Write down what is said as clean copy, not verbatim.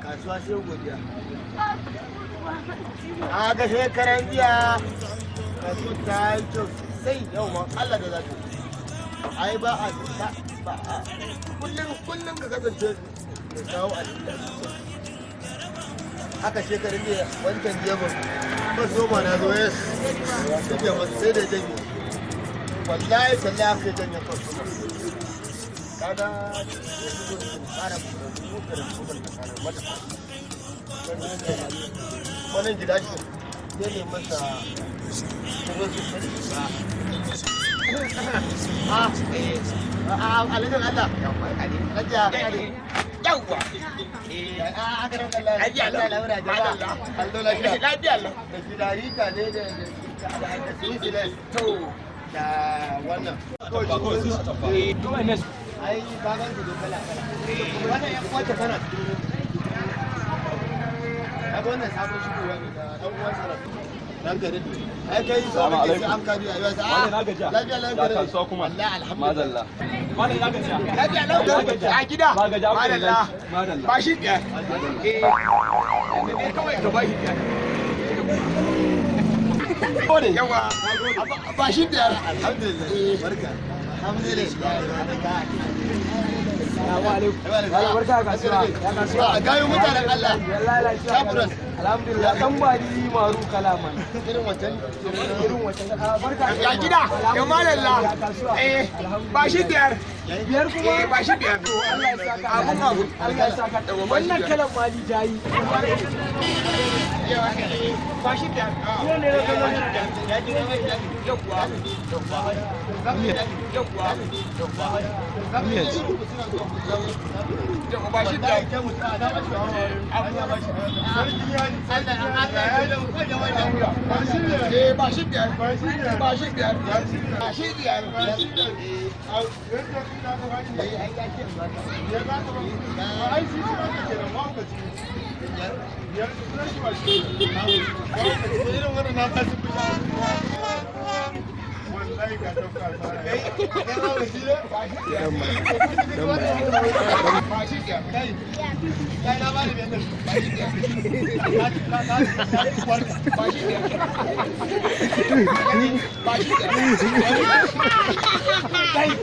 Kasuwa sai godiya. A ga shekaran jiya kasuwa ta yi kyau sai yau ma Allah da za ta ai ba a kullum ka kasance da kawo a cikin haka shekarun jiya wancan jiya ba so ma na zo yes sai da janye wallahi tallahi aka janye kasuwa kaga fara wannan gida shi ne ne masa kuma su sani ba alhaji Allah yawwa ai baban ku kala kala wannan yan uwa ta kana kaga wannan sabon shigowa ne da dan uwan sa dan gare ai kai so ne sai an kadi ayi wasa a lafiya lafiya kasuwa kuma wallahi alhamdulillah mallan ya gaja lafiya lafiya a gida madalla ba shi biya ne kawai ka ba shi biya yawa ba shi biya alhamdulillah barka a gayo mutanen Allah shafuran alhamdulillah dan bari maru kalaman irin wancan ya gida ya malalla ba shi biyar kuma ba shi biyar Allah ya saka wannan kalan mali jayi ba shi biyar ne ya gida Hey,